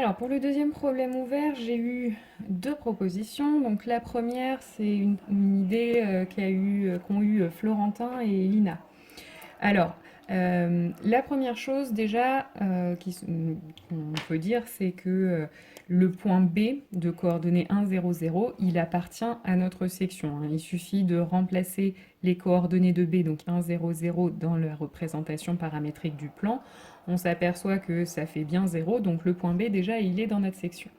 Alors pour le deuxième problème ouvert, j'ai eu deux propositions. Donc la première, c'est une idée qu'ont eu Florentin et Lina. Alors, la première chose déjà qu'on peut dire, c'est que le point B de coordonnées 1, 0, 0, il appartient à notre section, hein. Il suffit de remplacer les coordonnées de B, donc 1, 0, 0, dans la représentation paramétrique du plan. On s'aperçoit que ça fait bien 0, donc le point B, déjà, il est dans notre section.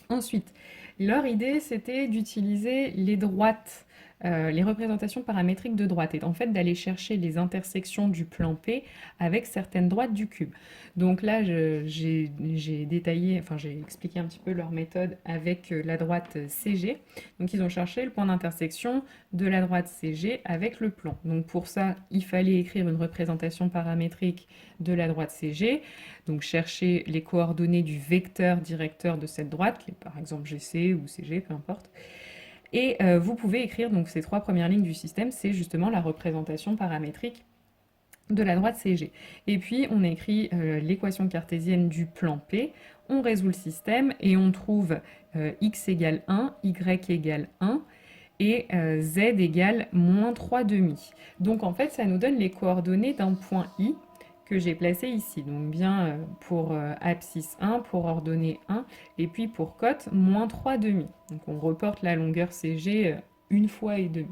Ensuite, leur idée, c'était d'utiliser les droites, les représentations paramétriques de droite, et en fait d'aller chercher les intersections du plan P avec certaines droites du cube. Donc là, j'ai détaillé, enfin j'ai expliqué un petit peu leur méthode avec la droite CG. Donc ils ont cherché le point d'intersection de la droite CG avec le plan. Donc pour ça, il fallait écrire une représentation paramétrique de la droite CG, donc chercher les coordonnées du vecteur directeur de cette droite, qui est par exemple GC ou CG, peu importe. Et vous pouvez écrire donc ces trois premières lignes du système, c'est justement la représentation paramétrique de la droite CG. Et puis on écrit l'équation cartésienne du plan P, on résout le système et on trouve x égale 1, y égale 1, et z égale moins 3 demi. Donc en fait, ça nous donne les coordonnées d'un point I que j'ai placé ici. Donc bien pour abscisse 1, pour ordonnée 1, et puis pour cote, moins 3 demi. Donc on reporte la longueur CG une fois et demi.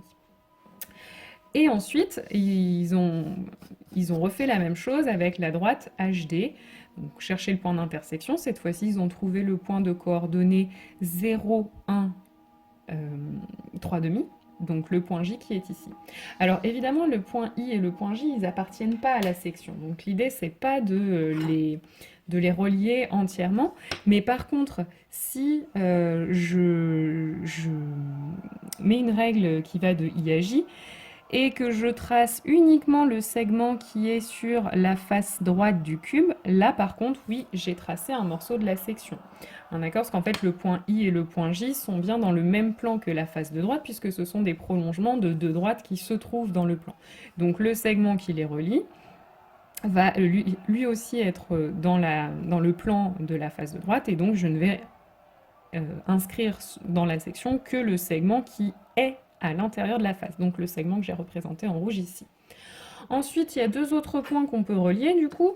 Et ensuite, ils ont refait la même chose avec la droite HD. Donc chercher le point d'intersection. Cette fois-ci, ils ont trouvé le point de coordonnées 0, 1, 3 demi, donc le point J qui est ici. Alors évidemment, le point I et le point J, ils appartiennent pas à la section. Donc l'idée, c'est pas de les relier entièrement. Mais par contre, si je mets une règle qui va de I à J, et que je trace uniquement le segment qui est sur la face droite du cube, là par contre, oui, j'ai tracé un morceau de la section. D'accord? Parce qu'en fait, le point I et le point J sont bien dans le même plan que la face de droite, puisque ce sont des prolongements de deux droites qui se trouvent dans le plan. Donc le segment qui les relie va lui aussi être dans le plan de la face de droite, et donc je ne vais inscrire dans la section que le segment qui est à l'intérieur de la face, donc le segment que j'ai représenté en rouge ici. Ensuite, il y a deux autres points qu'on peut relier du coup.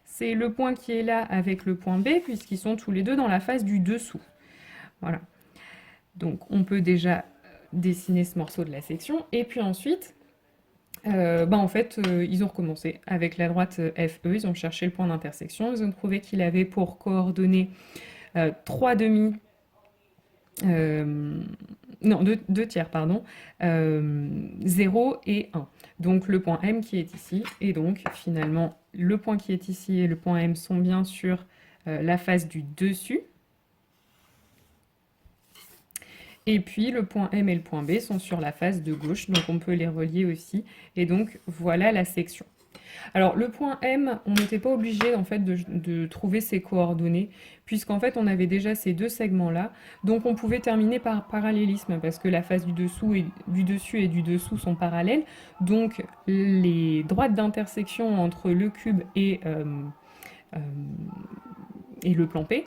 C'est le point qui est là avec le point B, puisqu'ils sont tous les deux dans la face du dessous. Voilà. Donc on peut déjà dessiner ce morceau de la section. Et puis ensuite, en fait, ils ont recommencé avec la droite FE. Ils ont cherché le point d'intersection. Ils ont trouvé qu'il avait pour coordonnées 3 demi, non, 2 tiers, pardon, 0 et 1. Donc le point M qui est ici, et donc finalement le point qui est ici et le point M sont bien sur la face du dessus. Et puis le point M et le point B sont sur la face de gauche, donc on peut les relier aussi. Et donc voilà la section. Alors le point M, on n'était pas obligé en fait de trouver ses coordonnées, puisqu'en fait on avait déjà ces deux segments-là, donc on pouvait terminer par parallélisme, parce que la face du dessus et du dessous sont parallèles, donc les droites d'intersection entre le cube et le plan P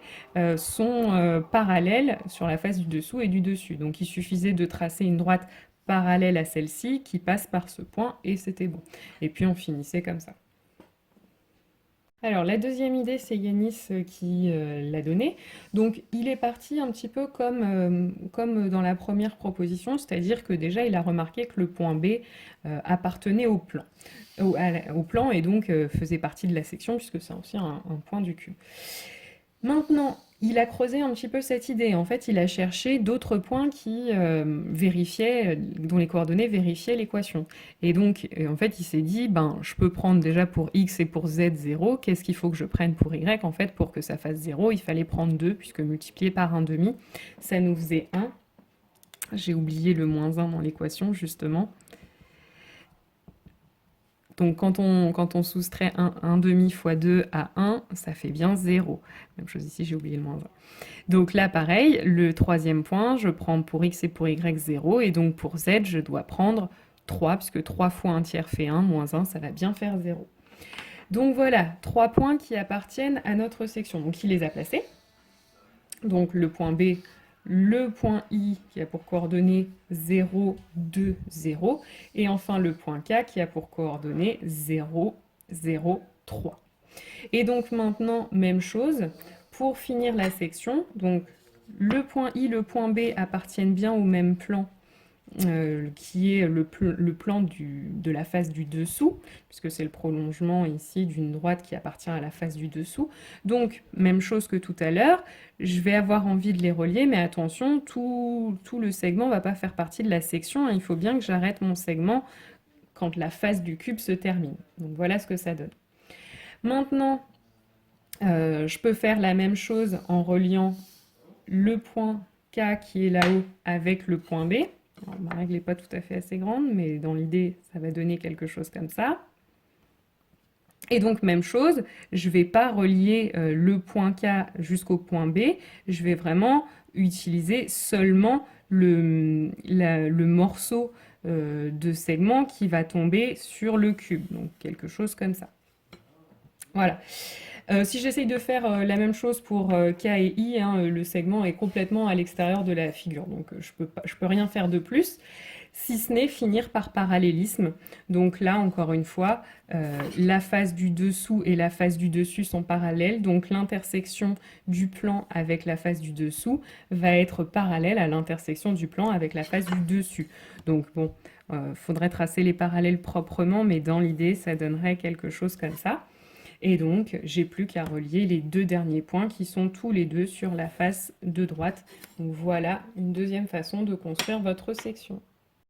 sont parallèles sur la face du dessous et du dessus. Donc il suffisait de tracer une droite parallèle à celle-ci qui passe par ce point et c'était bon. Et puis on finissait comme ça. Alors la deuxième idée, c'est Yanis qui l'a donnée. Donc il est parti un petit peu comme dans la première proposition, c'est-à-dire que déjà il a remarqué que le point B appartenait au plan. Au plan et donc faisait partie de la section puisque c'est aussi un point du cube. Maintenant, il a creusé un petit peu cette idée. En fait, il a cherché d'autres points qui dont les coordonnées vérifiaient l'équation. Et donc, en fait, il s'est dit, je peux prendre déjà pour x et pour z 0. Qu'est-ce qu'il faut que je prenne pour y? En fait, pour que ça fasse 0, il fallait prendre 2, puisque multiplié par 1,5, ça nous faisait 1. J'ai oublié le moins 1 dans l'équation, justement. Donc quand on soustrait 1,5 fois 2 à 1, ça fait bien 0. Même chose ici, j'ai oublié le moins 1. Donc là, pareil, le troisième point, je prends pour x et pour y 0, et donc pour z, je dois prendre 3, puisque 3 fois 1 tiers fait 1, moins 1, ça va bien faire 0. Donc voilà, 3 points qui appartiennent à notre section. Donc il les a placés. Donc le point B, le point I qui a pour coordonnées 0, 2, 0, et enfin le point K qui a pour coordonnées 0, 0, 3. Et donc maintenant, même chose, pour finir la section, donc le point I, le point B appartiennent bien au même plan, qui est le plan de la face du dessous, puisque c'est le prolongement ici d'une droite qui appartient à la face du dessous. Donc, même chose que tout à l'heure, je vais avoir envie de les relier, mais attention, tout le segment ne va pas faire partie de la section, hein. Il faut bien que j'arrête mon segment quand la face du cube se termine. Donc voilà ce que ça donne. Maintenant, je peux faire la même chose en reliant le point K qui est là-haut avec le point B. Alors, ma règle n'est pas tout à fait assez grande, mais dans l'idée, ça va donner quelque chose comme ça. Et donc, même chose, je ne vais pas relier le point K jusqu'au point B, je vais vraiment utiliser seulement le morceau de segment qui va tomber sur le cube, donc quelque chose comme ça. Voilà. Si j'essaye de faire la même chose pour K et I, hein, le segment est complètement à l'extérieur de la figure, donc je peux rien faire de plus, si ce n'est finir par parallélisme. Donc là, encore une fois, la face du dessous et la face du dessus sont parallèles, donc l'intersection du plan avec la face du dessous va être parallèle à l'intersection du plan avec la face du dessus. Donc bon, faudrait tracer les parallèles proprement, mais dans l'idée, ça donnerait quelque chose comme ça. Et donc, j'ai plus qu'à relier les deux derniers points qui sont tous les deux sur la face de droite. Donc voilà une deuxième façon de construire votre section.